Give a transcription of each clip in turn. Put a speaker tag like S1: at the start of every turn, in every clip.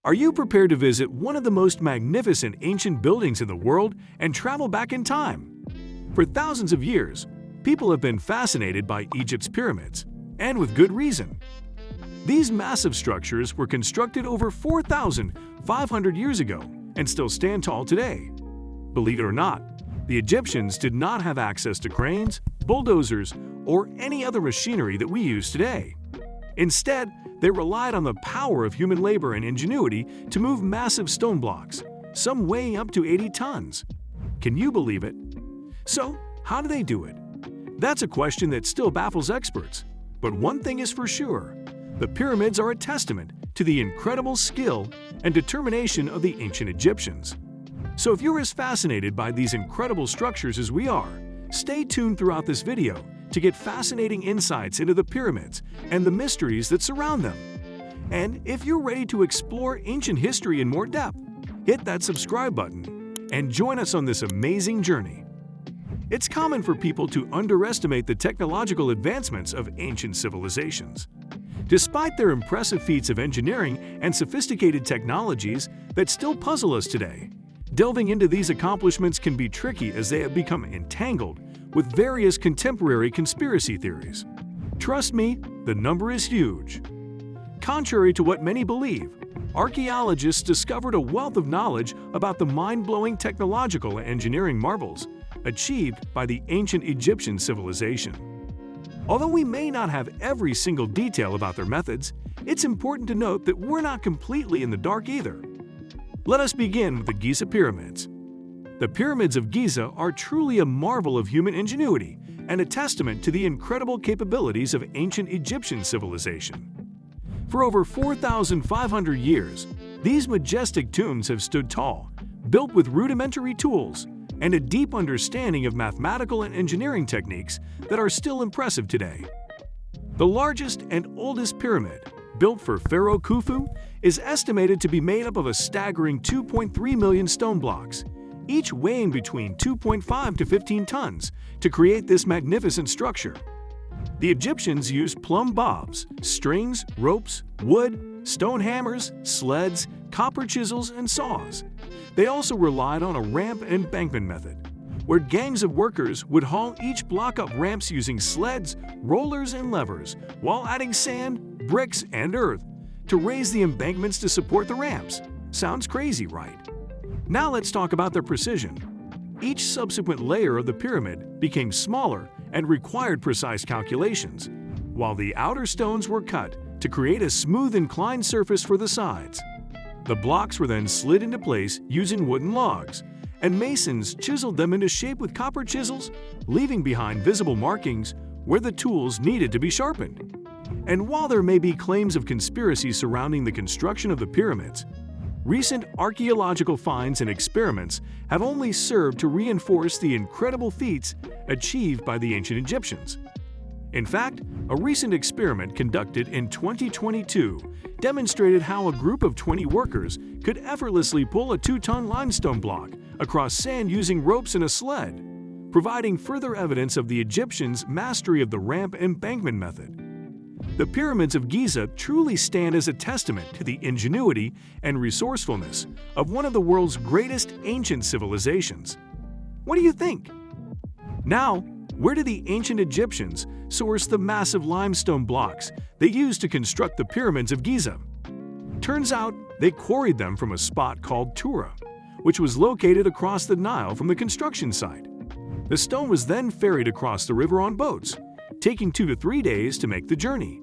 S1: Are you prepared to visit one of the most magnificent ancient buildings in the world and travel back in time? For thousands of years, people have been fascinated by Egypt's pyramids, and with good reason. These massive structures were constructed over 4,500 years ago and still stand tall today. Believe it or not, the Egyptians did not have access to cranes, bulldozers, or any other machinery that we use today. Instead, they relied on the power of human labor and ingenuity to move massive stone blocks, some weighing up to 80 tons. Can you believe it? So, how do they do it? That's a question that still baffles experts. But one thing is for sure, the pyramids are a testament to the incredible skill and determination of the ancient Egyptians. So if you're as fascinated by these incredible structures as we are, stay tuned throughout this video to get fascinating insights into the pyramids and the mysteries that surround them. And if you're ready to explore ancient history in more depth, hit that subscribe button and join us on this amazing journey. It's common for people to underestimate the technological advancements of ancient civilizations. Despite their impressive feats of engineering and sophisticated technologies that still puzzle us today, delving into these accomplishments can be tricky as they have become entangled with various contemporary conspiracy theories. Trust me, the number is huge. Contrary to what many believe, archaeologists discovered a wealth of knowledge about the mind-blowing technological and engineering marvels achieved by the ancient Egyptian civilization. Although we may not have every single detail about their methods, it's important to note that we're not completely in the dark either. Let us begin with the Giza Pyramids. The Pyramids of Giza are truly a marvel of human ingenuity and a testament to the incredible capabilities of ancient Egyptian civilization. For over 4,500 years, these majestic tombs have stood tall, built with rudimentary tools and a deep understanding of mathematical and engineering techniques that are still impressive today. The largest and oldest pyramid, built for Pharaoh Khufu, is estimated to be made up of a staggering 2.3 million stone blocks, each weighing between 2.5 to 15 tons, to create this magnificent structure. The Egyptians used plumb bobs, strings, ropes, wood, stone hammers, sleds, copper chisels, and saws. They also relied on a ramp and embankment method, where gangs of workers would haul each block up ramps using sleds, rollers, and levers, while adding sand, bricks, and earth to raise the embankments to support the ramps. Sounds crazy, right? Now let's talk about their precision. Each subsequent layer of the pyramid became smaller and required precise calculations, while the outer stones were cut to create a smooth inclined surface for the sides. The blocks were then slid into place using wooden logs, and masons chiseled them into shape with copper chisels, leaving behind visible markings where the tools needed to be sharpened. And while there may be claims of conspiracy surrounding the construction of the pyramids, recent archaeological finds and experiments have only served to reinforce the incredible feats achieved by the ancient Egyptians. In fact, a recent experiment conducted in 2022 demonstrated how a group of 20 workers could effortlessly pull a 2-ton limestone block across sand using ropes and a sled, providing further evidence of the Egyptians' mastery of the ramp embankment method. The Pyramids of Giza truly stand as a testament to the ingenuity and resourcefulness of one of the world's greatest ancient civilizations. What do you think? Now, where did the ancient Egyptians source the massive limestone blocks they used to construct the Pyramids of Giza? Turns out they quarried them from a spot called Tura, which was located across the Nile from the construction site. The stone was then ferried across the river on boats, taking 2 to 3 days to make the journey.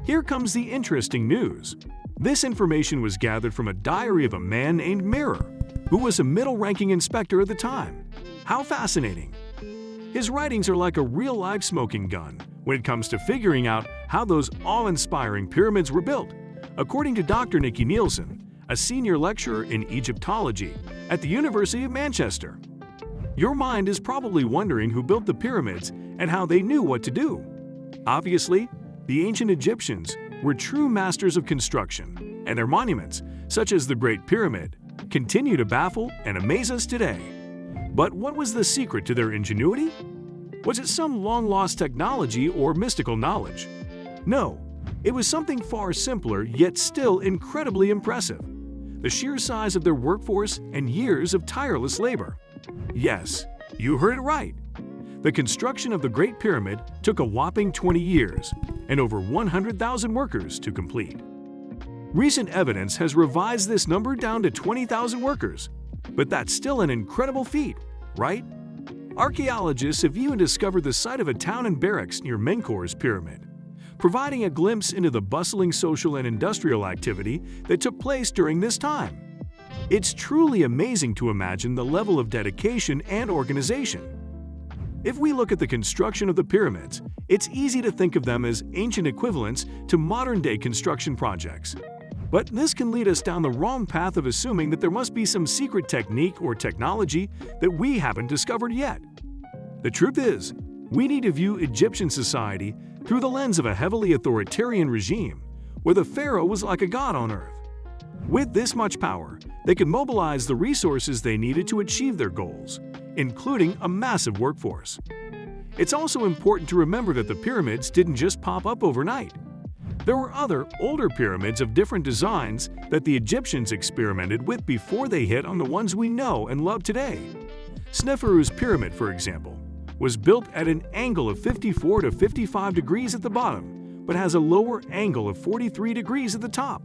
S1: Here comes the interesting news. This information was gathered from a diary of a man named Mirror, who was a middle-ranking inspector at the time. How fascinating! His writings are like a real-life smoking gun when it comes to figuring out how those awe-inspiring pyramids were built, according to Dr. Nikki Nielsen, a senior lecturer in Egyptology at the University of Manchester. Your mind is probably wondering who built the pyramids and how they knew what to do. Obviously, the ancient Egyptians were true masters of construction, and their monuments, such as the Great Pyramid, continue to baffle and amaze us today. But what was the secret to their ingenuity? Was it some long-lost technology or mystical knowledge? No, it was something far simpler yet still incredibly impressive. the sheer size of their workforce, and years of tireless labor. Yes, you heard it right. The construction of the Great Pyramid took a whopping 20 years and over 100,000 workers to complete. Recent evidence has revised this number down to 20,000 workers, but that's still an incredible feat, right? Archaeologists have even discovered the site of a town and barracks near Menkaur's pyramid, providing a glimpse into the bustling social and industrial activity that took place during this time. It's truly amazing to imagine the level of dedication and organization. If we look at the construction of the pyramids, it's easy to think of them as ancient equivalents to modern-day construction projects. But this can lead us down the wrong path of assuming that there must be some secret technique or technology that we haven't discovered yet. The truth is, we need to view Egyptian society through the lens of a heavily authoritarian regime where the pharaoh was like a god on earth. With this much power, they could mobilize the resources they needed to achieve their goals, including a massive workforce. It's also important to remember that the pyramids didn't just pop up overnight. There were other, older pyramids of different designs that the Egyptians experimented with before they hit on the ones we know and love today. Sneferu's pyramid, for example, was built at an angle of 54 to 55 degrees at the bottom, but has a lower angle of 43 degrees at the top.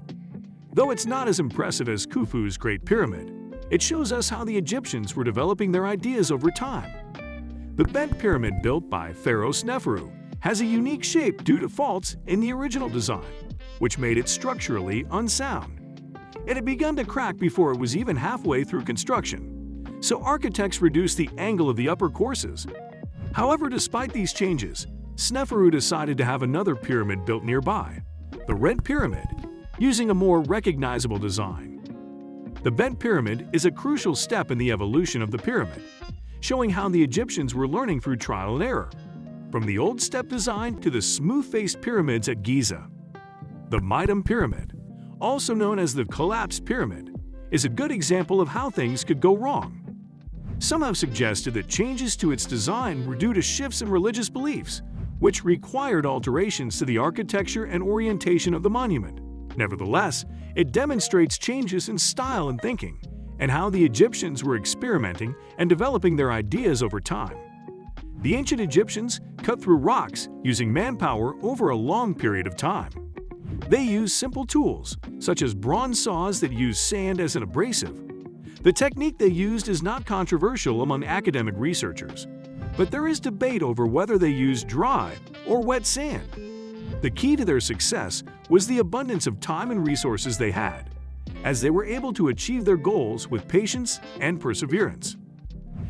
S1: Though it's not as impressive as Khufu's Great Pyramid, it shows us how the Egyptians were developing their ideas over time. The bent pyramid built by Pharaoh Sneferu has a unique shape due to faults in the original design, which made it structurally unsound. It had begun to crack before it was even halfway through construction, so architects reduced the angle of the upper courses. However, despite these changes, Sneferu decided to have another pyramid built nearby, the Red Pyramid, using a more recognizable design. The bent pyramid is a crucial step in the evolution of the pyramid, showing how the Egyptians were learning through trial and error, from the old step design to the smooth-faced pyramids at Giza. The Meidum Pyramid, also known as the collapsed pyramid, is a good example of how things could go wrong. Some have suggested that changes to its design were due to shifts in religious beliefs, which required alterations to the architecture and orientation of the monument. Nevertheless, it demonstrates changes in style and thinking, and how the Egyptians were experimenting and developing their ideas over time. The ancient Egyptians cut through rocks using manpower over a long period of time. They used simple tools, such as bronze saws that use sand as an abrasive. The technique they used is not controversial among academic researchers, but there is debate over whether they used dry or wet sand. The key to their success was the abundance of time and resources they had, as they were able to achieve their goals with patience and perseverance.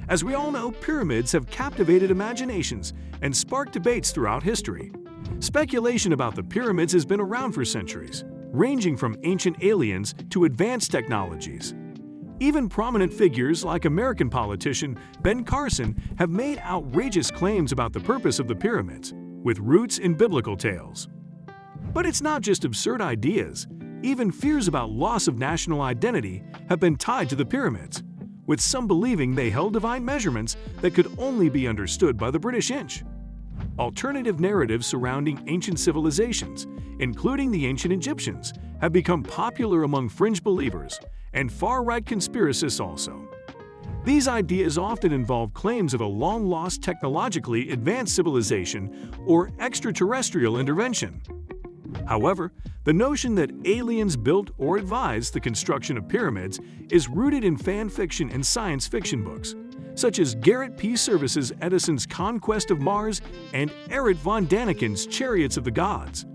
S1: As we all know, pyramids have captivated imaginations and sparked debates throughout history. Speculation about the pyramids has been around for centuries, ranging from ancient aliens to advanced technologies. Even prominent figures like American politician Ben Carson have made outrageous claims about the purpose of the pyramids, with roots in biblical tales. But it's not just absurd ideas. Even fears about loss of national identity have been tied to the pyramids, with some believing they held divine measurements that could only be understood by the British inch. Alternative narratives surrounding ancient civilizations, including the ancient Egyptians, have become popular among fringe believers and far-right conspiracists also. These ideas often involve claims of a long-lost technologically advanced civilization or extraterrestrial intervention. However, the notion that aliens built or advised the construction of pyramids is rooted in fan fiction and science fiction books, such as Garrett P. Service's Edison's Conquest of Mars and Erich von Daniken's Chariots of the Gods,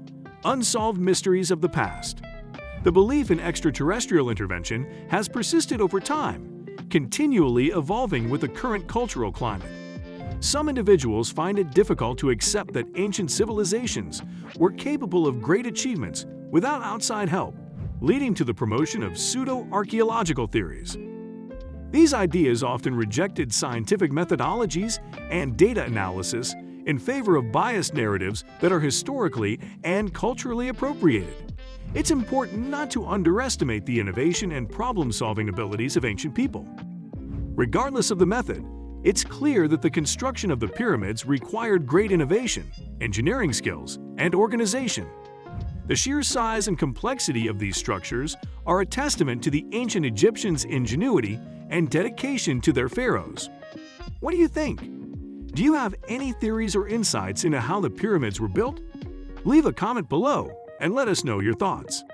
S1: Unsolved Mysteries of the Past. The belief in extraterrestrial intervention has persisted over time, continually evolving with the current cultural climate. Some individuals find it difficult to accept that ancient civilizations were capable of great achievements without outside help, leading to the promotion of pseudo-archaeological theories. These ideas often rejected scientific methodologies and data analysis in favor of biased narratives that are historically and culturally appropriated. It's important not to underestimate the innovation and problem-solving abilities of ancient people. Regardless of the method, it's clear that the construction of the pyramids required great innovation, engineering skills, and organization. The sheer size and complexity of these structures are a testament to the ancient Egyptians' ingenuity and dedication to their pharaohs. What do you think? Do you have any theories or insights into how the pyramids were built? Leave a comment below and let us know your thoughts.